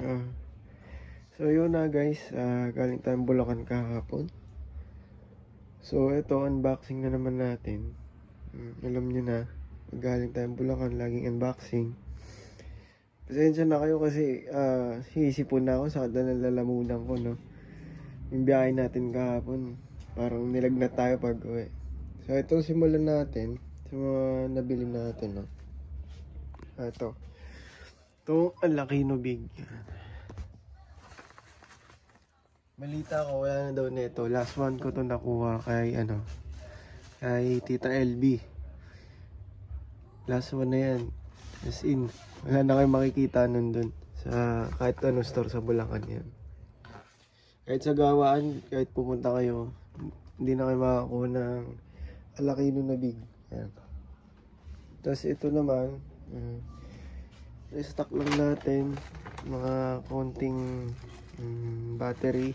Ah, so yun na guys, galing tayong Bulacan kahapon. So ito, unboxing na naman natin. Alam nyo na, galing tayong Bulacan, laging unboxing. Pasensya na kayo kasi sisipon na ako sa lalamunan ko, no? Yung biyahe natin kahapon, parang nilagnat tayo pag uwi. So ito, simulan natin sa mga nabili natin, no? Ito. Ito, ang laki no big. Balita ko, wala na daw nito. Last one ko to nakuha kay, kay Tita LB. Last one na yan. As in, wala na kayong makikita nun dun. Sa kahit anong store sa Bulacan yan. Kahit sa gawaan, kahit pumunta kayo, hindi na kayo makakuha ng alakino na big. Yan. Tapos ito naman, restock lang natin mga konting battery.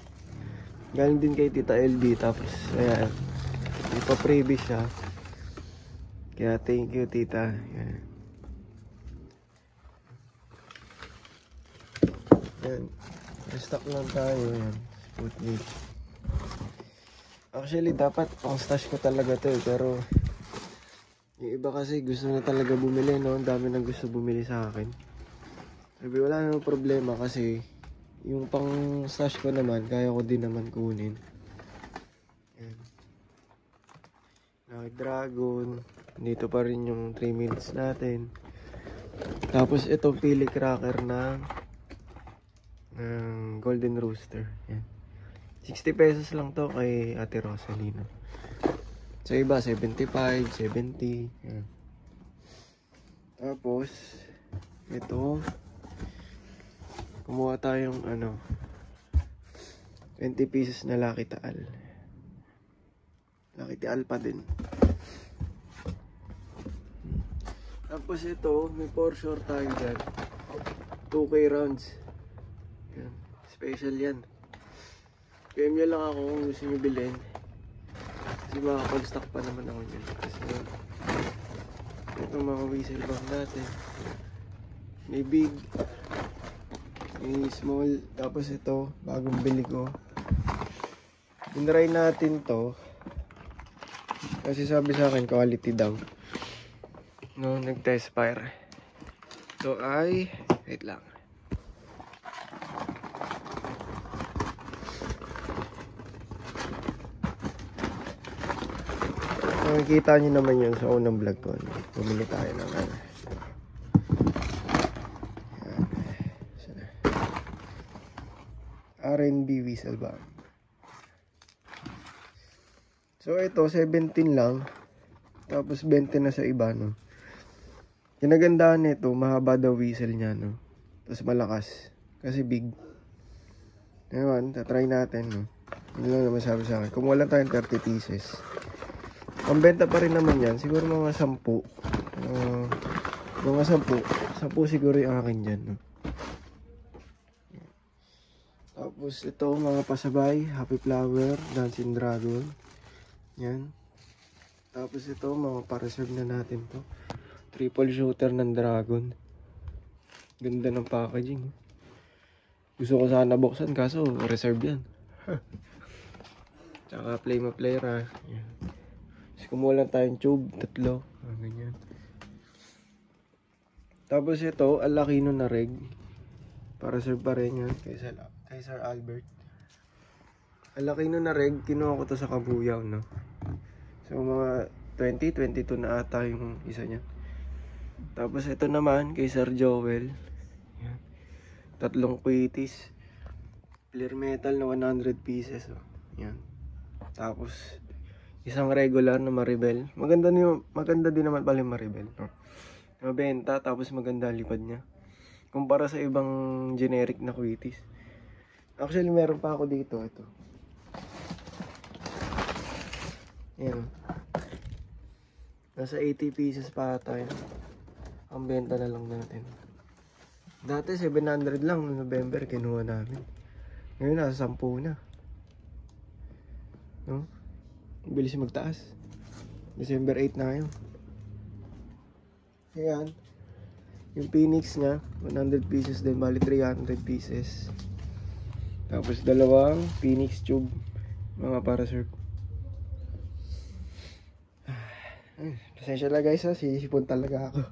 Galing din kay Tita LB. Tapos, ayan, ipa-freebie siya. Kaya thank you, Tita. Ayan. Ayan. Restock lang tayo. Ayan. Sputnik. Actually, dapat pang-stash ko talaga to eh. Pero, yung iba kasi gusto na talaga bumili, no? Ang dami nang gusto bumili sa akin. Sabi, wala namang problema kasi yung pang-stash ko naman, kaya ko din naman kunin. Ayan. Lucky Dragon. Dito pa rin yung 3 minutes natin. Tapos ito pili cracker ng Golden Rooster. Yan. 60 pesos lang to kay Ate Rosalina. Sa iba 75, 70. Yan. Tapos ito kumuha tayong 20 pieces na Lucky Taal. Lucky Taal pa din. Tapos ito, may for sure tayo dyan. 2K rounds. Yan. Special yan. PM nyo lang ako kung gusto nyo bilhin. Kasi makapag-stock pa naman ako nyo. Kasi itong mga whistle bomb natin. May big. May small. Tapos ito, bagong bili ko. Tinry natin to. Kasi sabi sa akin, quality daw. No, nag-test fire. So ay, wait lang. Makikita nyo naman yun sa unang vlog ko. Bumili tayo ng R&B whistle bomb. So ito, 17 lang. Tapos 20 na sa iba, no? Kinagandaan nito, mahaba daw whistle niya, no? Tapos malakas. Kasi big. Ngayon, tatry natin, no? Yun lang naman sabi sa akin. Kumuha lang tayong 30 pieces. Pambenta pa rin naman yan. Siguro mga 10. Mga 10. 10 siguro yung akin dyan, no? Tapos ito, mga pasabay. Happy Flower, Dancing Dragon. Yan. Tapos ito, mga pa-reserve na natin to. Triple shooter ng Dragon. Ganda ng packaging. Gusto ko sana buksan kaso reserve yan. Tsaka flame player ha. Yan. Tapos kumuha lang tayong tube. 3. Ganyan. Tapos ito, alakino na reg. Pa-reserve pa rin yan. Kay Sir Albert. Alakino na reg. Kinuha ko to sa Kabuyaw, no? So mga 22 na ata yung isa niya. Tapos ito naman kay Sir Joel. Yan. 3 quitis. Clear metal na 100 pieces. Oh. Yan. Tapos isang regular na Maribel. Maganda din naman pala yung Maribel. No? Mabenta tapos maganda lipad niya. Kumpara sa ibang generic na quitis. Actually meron pa ako dito. Ito. Yan. Nasa 80 pieces pa tayo. Ang benta na lang natin. Dati 700 lang noong November kinuha namin. Ngayon nasa 10 na. No? Bilis magtaas. December 8 na ngayon. Ayan. Yung Phoenix niya, 100 pieces din, bali 300 pieces. Tapos dalawang Phoenix tube, mga para surf. Pasensya na guys ha, sisipon talaga ako.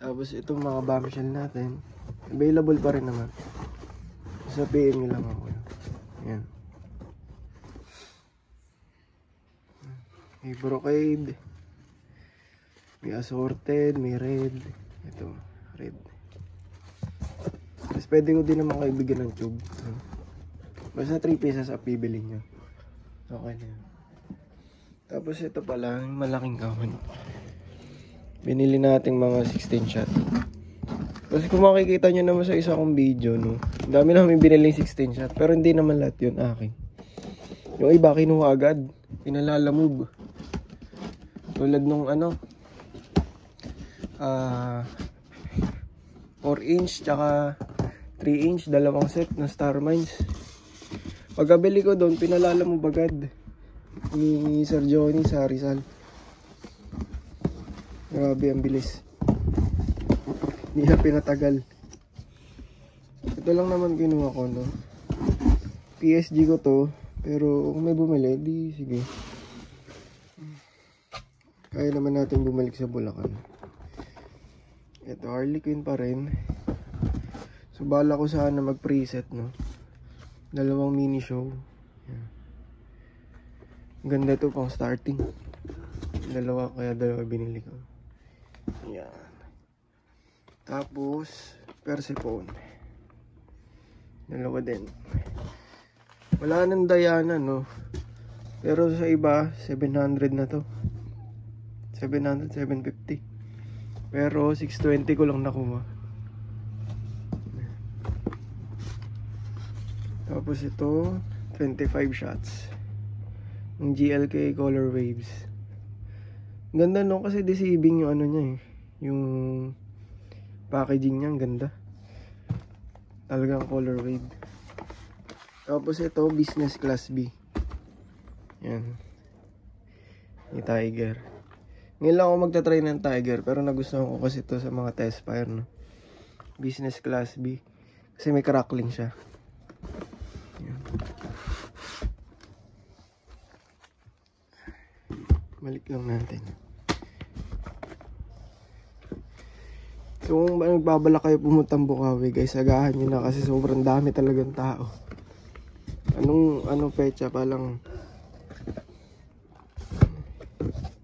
Tapos itong mga bombshell natin, available pa rin naman. Sa PM nyo lang ako. Ayan. May brocade, may assorted, may red. Ito, red. Tapos pwede ko din naman kayo bigyan ng tube. Basta 3 pieces up bibili nyo. Okay na yun. Tapos ito pala, yung malaking kahon. Binili nating mga 16 shot. Kasi kung makikita nyo naman sa isa kong video, no, dami namin biniling 16 shot. Pero hindi naman lahat yun akin. Yung iba kinuha agad. Pinalalamog. Tulad nung 4 inch tsaka 3 inch, dalawang set na Star Mines. Pagkabili ko doon, pinalalamog agad ni Sir Johnny sa Rizal. Grabe ang bilis. Hindi na pinatagal. Ito lang naman kinuha ko, no. PSG ko to, pero kung may bumili, di sige. Kaya naman natin bumalik sa Bulacan. Ito, Harley Quinn pa rin. So bala ko sana mag preset, no. Dalawang mini show. Yan. Ganda to pang starting. Dalawa, kaya dalawa binili ko. Yan. Tapos Persephone. Dalawa din. Wala nang Diana, no. Pero sa iba 700 na to. 700, 750. Pero 620 ko lang nakuha. Tapos ito 25 shots ng GLK Color Waves. Ganda, no, kasi deceiving yung ano niya eh. Yung packaging niya, ang ganda. Talagang color wave. Tapos ito, business class B. Yan. Ni Tiger. Ngayon lang ako magta-try ng Tiger, pero nagustuhan ko kasi ito sa mga test fire, no. Business class B. Kasi may crackling siya. Yan. Balik lang natin. So kung nagbabala kayo pumuntang Bukawi, guys, agahan nyo na kasi sobrang dami talagang tao. Anong pecha pa lang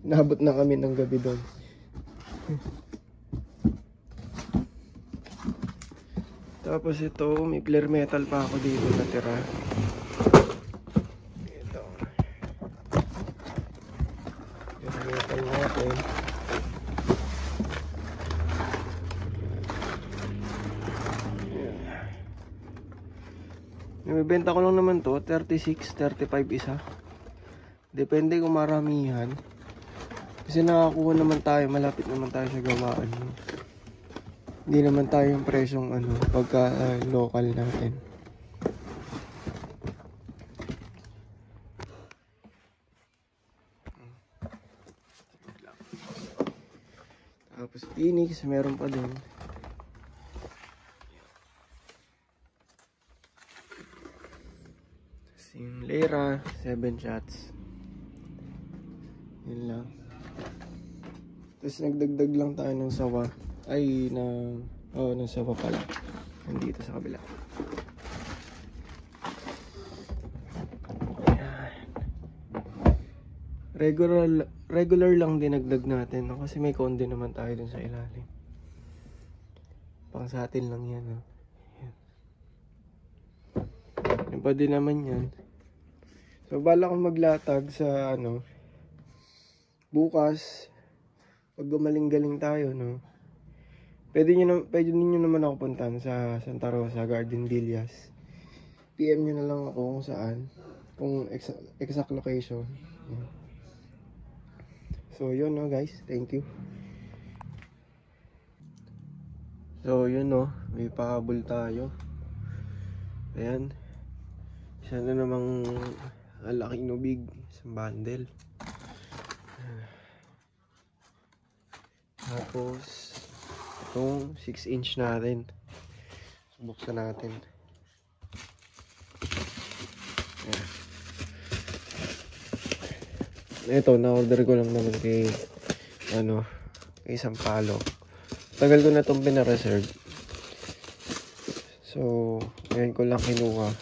nabot na kami ng gabi doon. Tapos ito, may flare metal pa ako dito natira. Ito. Flare metal natin. Nabibenta ko lang naman to, 36, 35 isa. Depende kung maramihan. Kasi nakakuha naman tayo, malapit naman tayo sa gawaan. Hindi naman tayo yung presyong pagka local natin. Tapos Phoenix, meron pa din. Yung Lera, 7 shots. Yun lang. Tapos nagdagdag lang tayo ng sawa. Ay, ng sawa pala. Nandito sa kabila. Ayan. Regular lang dinagdag natin, no? Kasi may konti naman tayo dun sa ilalim. Pang sa atin lang yan, no? Ayan. Yung pa din naman yan. So bala kong maglatag sa bukas pag gumaling-galing tayo, no. Pwede niyo naman ako puntahan sa Santa Rosa, Garden Villas. PM niyo na lang ako kung saan, kung exact location. Yeah. So yun, no, guys. Thank you. So yun, no, may pahabol tayo. Ayan. Isa na namang laking nubig sa bundle. Tapos itong 6-inch natin. Buksan natin. Ito, na-order ko lang naman kay kay Sampalo. Tagal ko na itong pina-reserve. So, ngayon ko lang kinuha.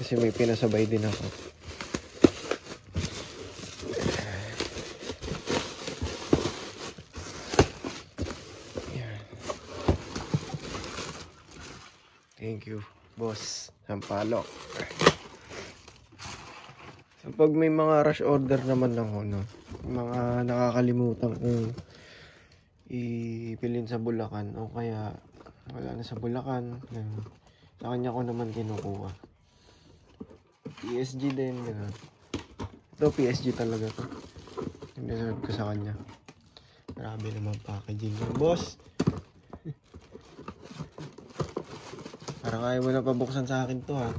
Kasi may pinasabay din ako. Thank you, boss Sampalo. So, pag may mga rush order naman ako, mga nakakalimutan kong ibilin sa Bulacan o kaya wala na sa Bulacan, sa kanya ko naman kinukuha. PSG din, gano'n. Ito, PSG talaga to. Reserve ko sa kanya. Grabe naman packaging niya, boss. Parang ayaw mo na pabuksan sa akin to, ha.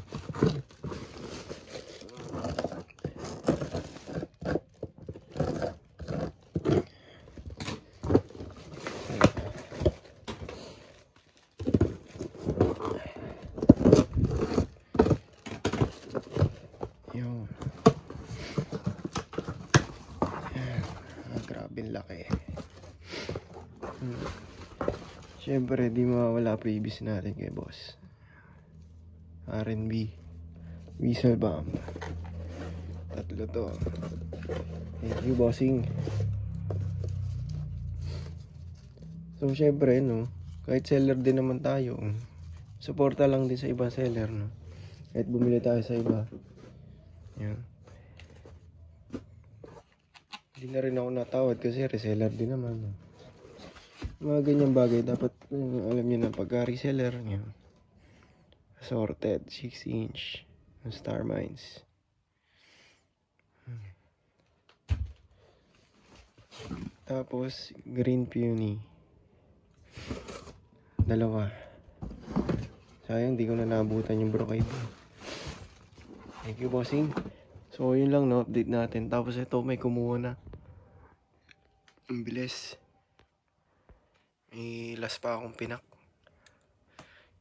Yun. Grabe laki. Siyempre, di mawawala previous natin kay boss. R&B Weasel Bomb. Tatlo to. Thank you, bossing. So, syempre, kahit seller din naman tayo, suporta lang din sa ibang seller, kahit bumili tayo sa iba. Yan. Hindi na rin ako natawad kasi reseller din naman. Mga ganyang bagay, dapat alam nyo na pagka-reseller nyo. Assorted, 6-inch, Star Mines. Tapos, Green Peony. 2. Sayang, di ko na naabutan yung brocade. Thank you, bossing. So, yun lang, update natin. Tapos ito, may kumuha na. Ang bilis. May last pa akong pinak.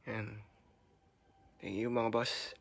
Yan. Thank you, mga boss.